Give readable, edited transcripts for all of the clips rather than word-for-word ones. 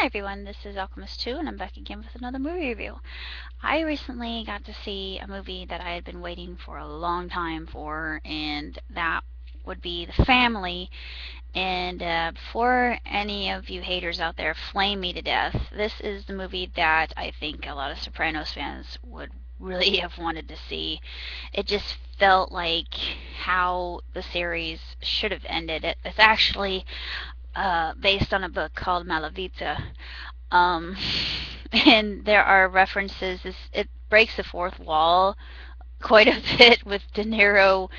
Hi everyone, this is Alchemist 2 and I'm back again with another movie review. I recently got to see a movie that I had been waiting for a long time for, and that would be The Family. And before any of you haters out there flame me to death, this is the movie that I think a lot of Sopranos fans would really have wanted to see. It just felt like how the series should have ended. It's actually based on a book called Malavita. Um, and there are references. It breaks the fourth wall quite a bit with DeNiro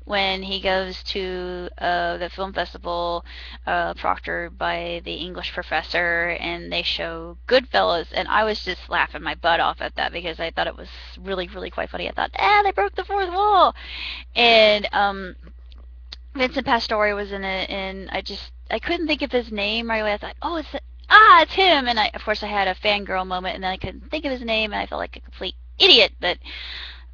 when he goes to the film festival proctored by the English professor, and they show Goodfellas, and I was just laughing my butt off at that because I thought it was really, really quite funny. I thought, they broke the fourth wall, and Vincent Pastore was in it, and I couldn't think of his name right away. I thought, oh, it's him, and of course I had a fangirl moment, and then I couldn't think of his name, and I felt like a complete idiot. But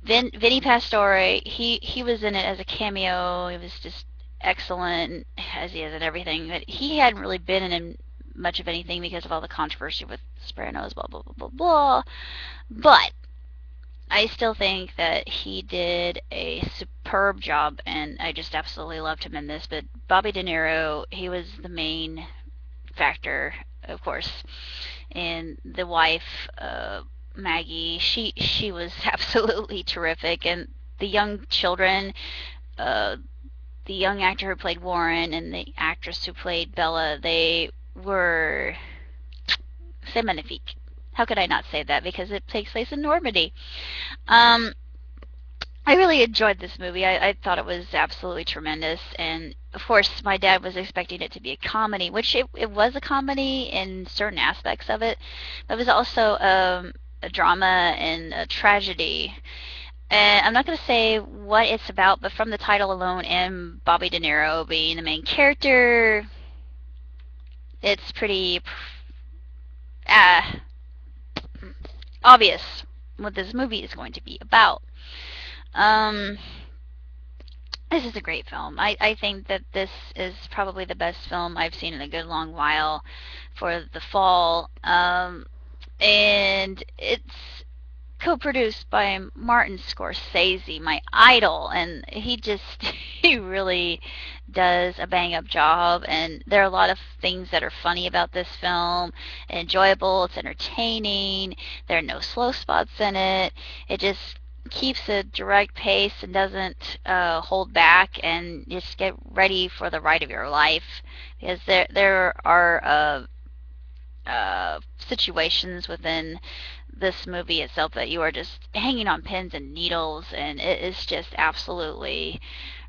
Vinny Pastore, he was in it as a cameo. He was just excellent as he is in everything, but he hadn't really been in much of anything because of all the controversy with Sopranos, blah blah blah blah blah. But I still think that he did a superb job, and I just absolutely loved him in this. But Bobby De Niro, he was the main factor, of course, and the wife, Maggie, she was absolutely terrific, and the young children, uh, the young actor who played Warren and the actress who played Bella, they were c'est magnifique. How could I not say that? Because it takes place in Normandy. Um, I really enjoyed this movie. I thought it was absolutely tremendous. And of course, my dad was expecting it to be a comedy, which it was a comedy in certain aspects of it. But it was also a drama and a tragedy. And I'm not going to say what it's about, but from the title alone and Bobby De Niro being the main character, it's pretty uh, obvious what this movie is going to be about. Um, this is a great film. I think that this is probably the best film I've seen in a good long while for the fall. And it's co-produced by Martin Scorsese, my idol, and he just he really does a bang-up job. And there are a lot of things that are funny about this film, enjoyable, it's entertaining. There are no slow spots in it. It just keeps a direct pace and doesn't hold back, and just get ready for the ride of your life, because there are situations within this movie itself that you are just hanging on pins and needles, and it is just absolutely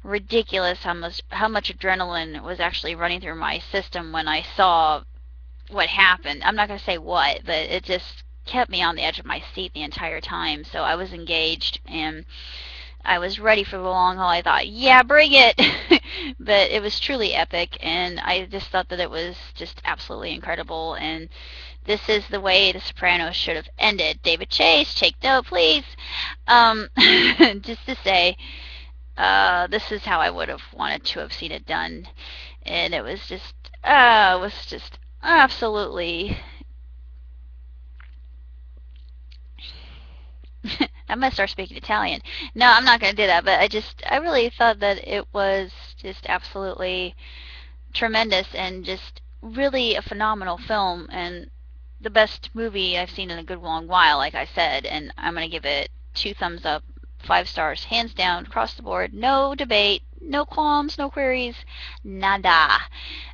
ridiculous how much adrenaline was actually running through my system when I saw what happened. I'm not going to say what, but it just kept me on the edge of my seat the entire time. So I was engaged, and I was ready for the long haul. I thought, yeah, bring it. But it was truly epic, and I just thought that it was just absolutely incredible. And this is the way The Sopranos should have ended. David Chase, take note, please. Just to say, this is how I would have wanted to have seen it done, and it was just absolutely. I'm gonna start speaking Italian. No, I'm not gonna do that. But I really thought that it was just absolutely tremendous, and just really a phenomenal film, and the best movie I've seen in a good long while, like I said. And I'm gonna give it 2 thumbs up, 5 stars, hands down, across the board, no debate, no qualms, no queries, nada.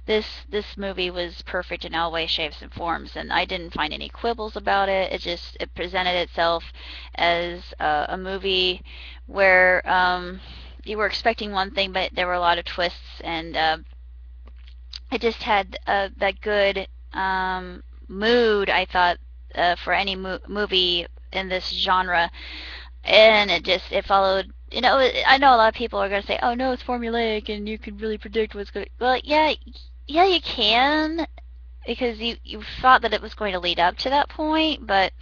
This movie was perfect in all ways, shapes, and forms, and I didn't find any quibbles about it. It presented itself as a movie where you were expecting one thing, but there were a lot of twists, and it just had that good mood, I thought, for any movie in this genre. And it followed. I know a lot of people are going to say, oh no, it's formulaic and you can really predict what's going to. Well, yeah, you can, because you thought that it was going to lead up to that point. But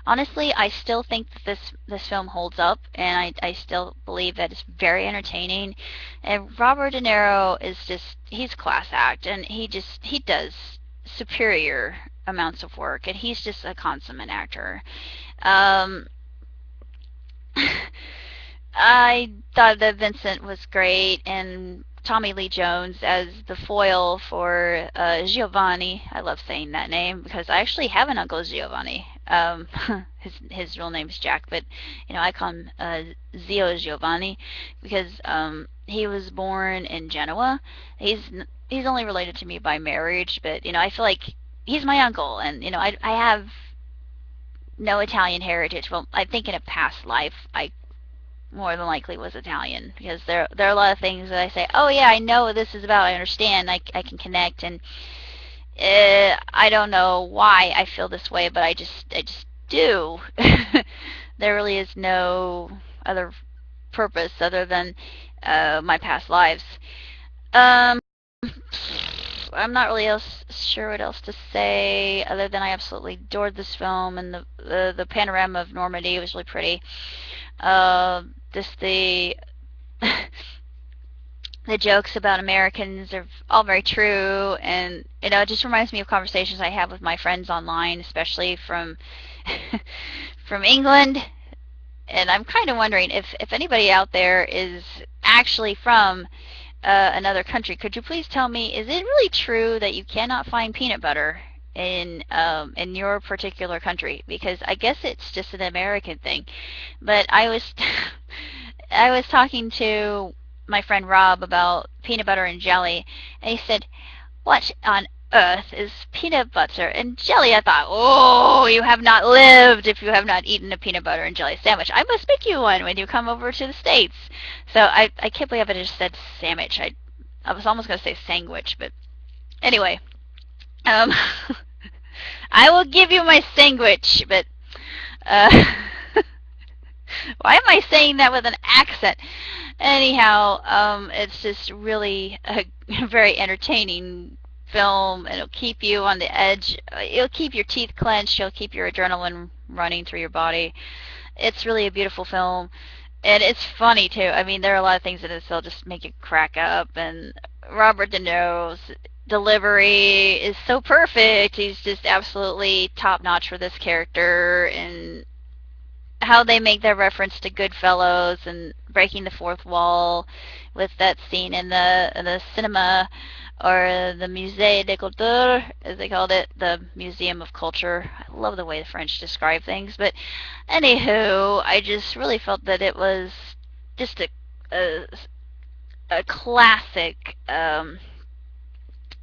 honestly, I still think that this film holds up, and I still believe that it's very entertaining. And Robert De Niro is just, he's a class act, and he does superior amounts of work, and he's just a consummate actor. Um, I thought that Vincent was great, and Tommy Lee Jones as the foil for Giovanni. I love saying that name because I actually have an uncle Giovanni. His real name's Jack, but I call him Zio Giovanni because he was born in Genoa. He's only related to me by marriage, but I feel like he's my uncle, and I have no Italian heritage. Well, I think in a past life I more than likely was Italian because there are a lot of things that I say, oh yeah, I know what this is about. I understand. I can connect, and I don't know why I feel this way, but I just do. There really is no other purpose other than my past lives. Um, I'm not really sure what else to say other than I absolutely adored this film, and the panorama of Normandy was really pretty. Uh, just the jokes about Americans are all very true, and it just reminds me of conversations I have with my friends online, especially from from England. And I'm kind of wondering if anybody out there is actually from another country. Could you please tell me, is it really true that you cannot find peanut butter in your particular country? Because I guess it's just an American thing. But I was I was talking to my friend Rob about peanut butter and jelly, and he said, "What on earth is peanut butter and jelly?" I thought, oh, you have not lived if you have not eaten a peanut butter and jelly sandwich. I must make you one when you come over to the States. So I can't believe I just said sandwich. I was almost going to say sandwich, but anyway. Um, I will give you my sandwich, but uh, why am I saying that with an accent? Anyhow, it's just really a very entertaining film. It'll keep you on the edge. It'll keep your teeth clenched. It'll keep your adrenaline running through your body. It's really a beautiful film, and it's funny too. I mean, there are a lot of things in this that'll just make you crack up. And Robert De Niro's delivery is so perfect. He's just absolutely top notch for this character, and how they make their reference to Goodfellas and breaking the fourth wall with that scene in the cinema, or the Musée de Culture, as they called it, the Museum of Culture. I love the way the French describe things. But anywho, I just really felt that it was just a classic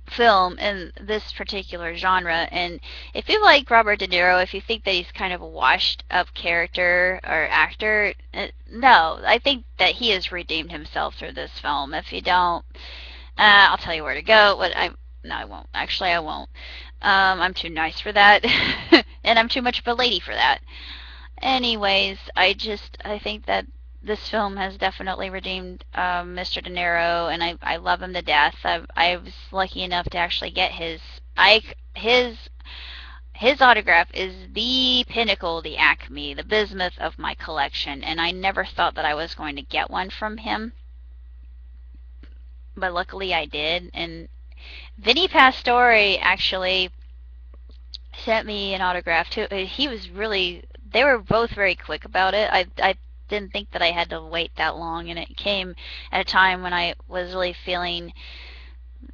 film in this particular genre. And if you like Robert De Niro, if you think that he's kind of a washed up character or actor, no, I think that he has redeemed himself through this film. If you don't, I'll tell you where to go. No, I won't. Actually, I won't. I'm too nice for that, and I'm too much of a lady for that. Anyways, I think that this film has definitely redeemed Mr. De Niro, and I love him to death. I was lucky enough to actually get his his autograph is the pinnacle, the acme, the bismuth of my collection, and I never thought that I was going to get one from him, but luckily I did. And Vinny Pastore actually sent me an autograph too. They were both very quick about it. I didn't think that I had to wait that long, and it came at a time when I was really feeling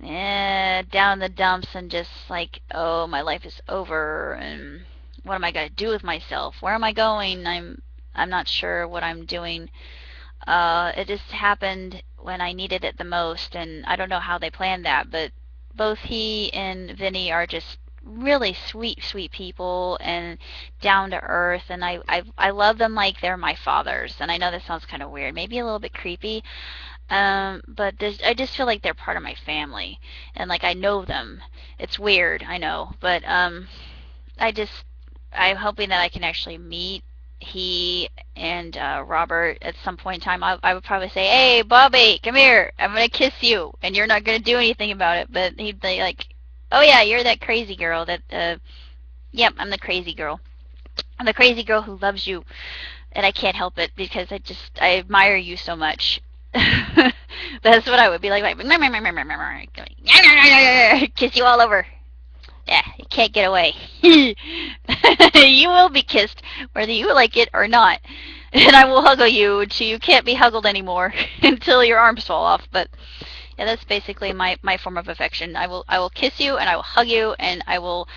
down in the dumps and just like, oh, my life is over, and what am I going to do with myself? Where am I going? I'm not sure what I'm doing. It just happened when I needed it the most, and I don't know how they planned that, but both he and Vinny are just really sweet people and down to earth, and I love them like they're my fathers. And I know this sounds kind of weird, maybe a little bit creepy, but I just feel like they're part of my family, and like I know them. It's weird, I know, but I'm hoping that I can actually meet he and Robert at some point in time. I would probably say, "Hey, Bobby, come here. I'm gonna kiss you, and you're not gonna do anything about it." But he'd be like, "Oh yeah, you're that crazy girl. Yep, I'm the crazy girl. I'm the crazy girl who loves you, and I can't help it because I admire you so much." That's what I would be like, kiss you all over. Yeah, you can't get away. You will be kissed, whether you like it or not. And I will huggle you until you can't be huggled anymore, until your arms fall off. But yeah, that's basically my form of affection. I will kiss you and I will hug you and I will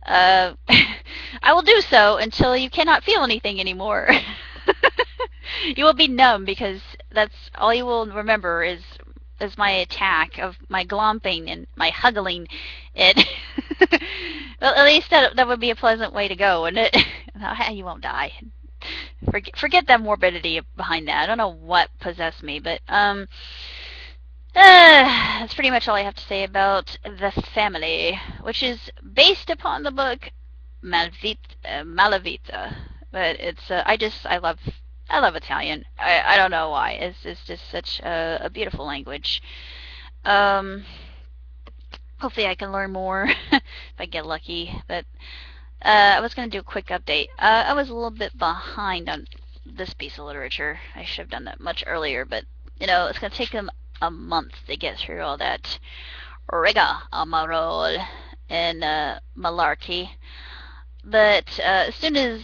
I will do so until you cannot feel anything anymore. You will be numb because that's all you will remember is my attack of my glomping and my huggling. And well, at least that would be a pleasant way to go, wouldn't it? You won't die. Forget that morbidity behind that. I don't know what possessed me, but that's pretty much all I have to say about The Family, which is based upon the book Malavita. But it's I love Italian. I don't know why. It's just such a beautiful language. Um, Hopefully I can learn more if I get lucky. But I was going to do a quick update. I was a little bit behind on this piece of literature. I should have done that much earlier, but it's going to take them a month to get through all that rigmarole and malarkey. But as soon as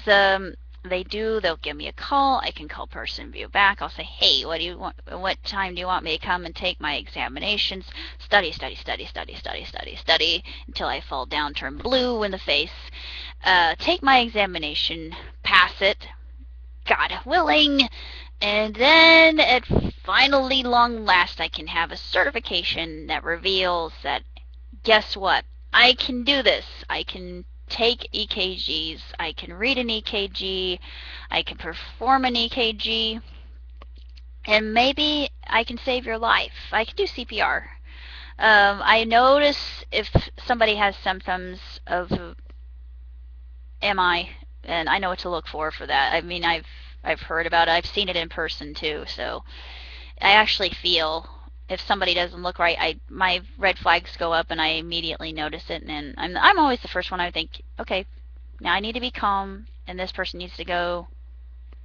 they do, they'll give me a call. I can call person view back. I'll say, hey, what do you want? What time do you want me to come and take my examinations? Study, study, study, study, study, study, study until I fall down, turn blue in the face. Take my examination, pass it, God willing, and then at finally, long last, I can have a certification that reveals that, guess what? I can do this. I can take EKGs. I can read an EKG. I can perform an EKG. And maybe I can save your life. I can do CPR. I notice if somebody has symptoms of MI, and I know what to look for that. I mean, I've heard about it. I've seen it in person too. So I actually feel if somebody doesn't look right, my red flags go up, and I immediately notice it. And I'm always the first one. I think, okay, now I need to be calm, and this person needs to go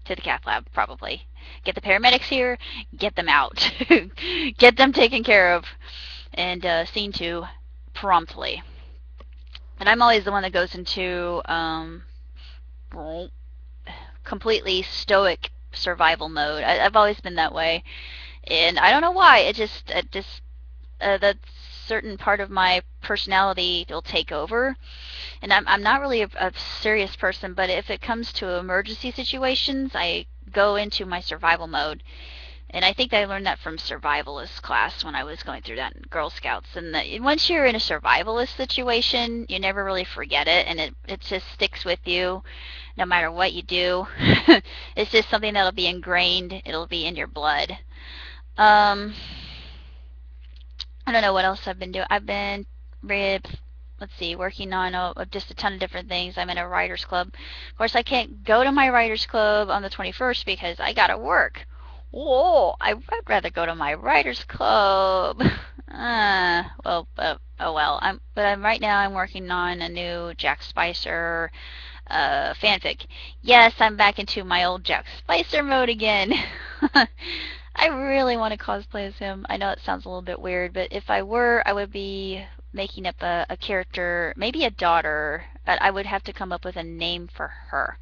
to the cath lab, probably. Get the paramedics here, get them out, get them taken care of, and seen to promptly. And I'm always the one that goes into completely stoic survival mode. I've always been that way, and I don't know why. It just that certain part of my personality will take over. And I'm not really a serious person, but if it comes to emergency situations, I go into my survival mode. And I think I learned that from survivalist class when I was going through that in Girl Scouts. And once you're in a survivalist situation, you never really forget it, and it just sticks with you no matter what you do. It's just something that'll be ingrained. It'll be in your blood. I don't know what else I've been doing. I've been, let's see, working on just a ton of different things. I'm in a writer's club. Of course, I can't go to my writer's club on the 21st because I gotta work. Oh, I'd rather go to my writer's club. Oh well. Right now I'm working on a new Jack Spicer fanfic. Yes, I'm back into my old Jack Spicer mode again. I really want to cosplay as him. I know it sounds a little bit weird, but if I were, I would be making up a character, maybe a daughter, but I would have to come up with a name for her.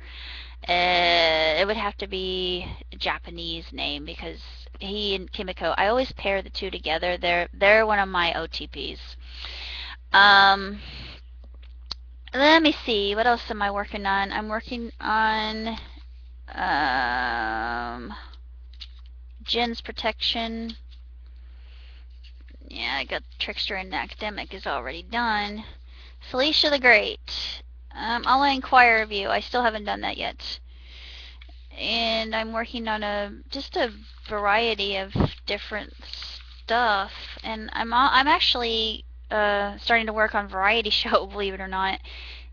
It would have to be a Japanese name because he and Kimiko, I always pair the two together. They're one of my OTPs. Let me see, what else am I working on? I'm working on Jin's protection. Yeah, I got Trickster and Academic is already done. Felicia the Great. I'll inquire of you. I still haven't done that yet. And I'm working on just a variety of different stuff. And I'm actually starting to work on Variety Show, believe it or not.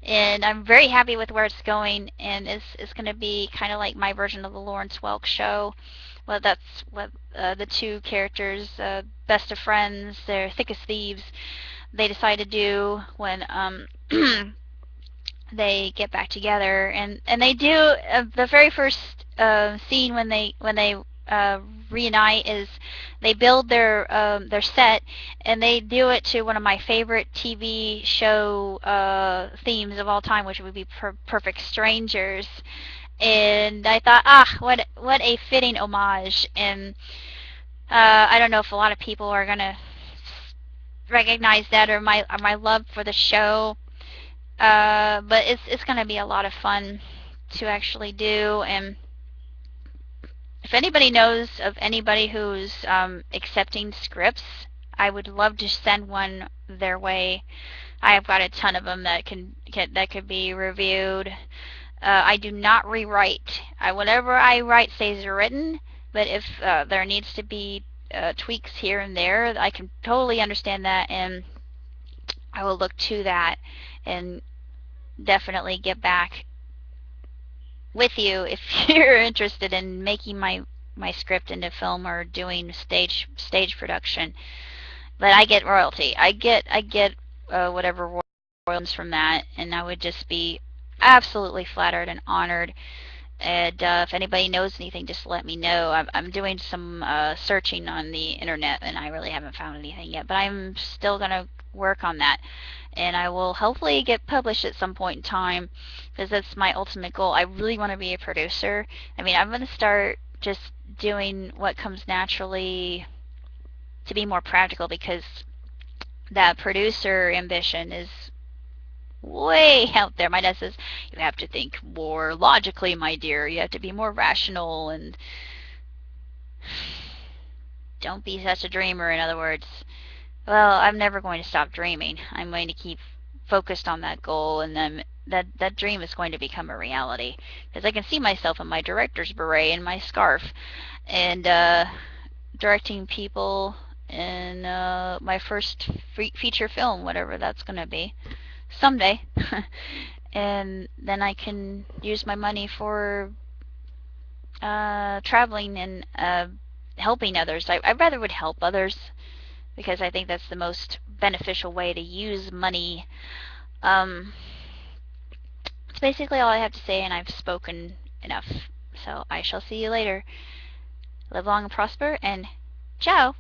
And I'm very happy with where it's going. And it's going to be kind of like my version of the Lawrence Welk show. Well, that's what the two characters, best of friends, they're thick as thieves, they decide to do when they get back together, and they do the very first scene when they reunite is they build their set, and they do it to one of my favorite TV show themes of all time, which would be Perfect Strangers. And I thought, what a fitting homage. And I don't know if a lot of people are gonna recognize that, or my love for the show. But it's gonna be a lot of fun to actually do. And if anybody knows of anybody who's accepting scripts, I would love to send one their way. I have got a ton of them that that could be reviewed. I do not rewrite. Whatever I write stays written, but if there needs to be tweaks here and there, I can totally understand that, and I will look to that and definitely get back with you if you're interested in making my script into film or doing stage production. But I get royalty. I get whatever royalties from that, and I would just be absolutely flattered and honored. And if anybody knows anything, just let me know. I'm doing some searching on the internet, and I really haven't found anything yet. But I'm still gonna work on that, and I will hopefully get published at some point in time, because that's my ultimate goal. I really want to be a producer. I mean, I'm gonna start just doing what comes naturally to be more practical, because that producer ambition is way out there. My dad says, you have to think more logically, my dear. You have to be more rational, and don't be such a dreamer, in other words. Well, I'm never going to stop dreaming. I'm going to keep focused on that goal, and then that dream is going to become a reality. Because I can see myself in my director's beret and my scarf, and directing people in my first feature film, whatever that's going to be, someday. And then I can use my money for traveling and helping others. I rather would help others, because I think that's the most beneficial way to use money. It's basically all I have to say, and I've spoken enough. So I shall see you later. Live long and prosper, and ciao!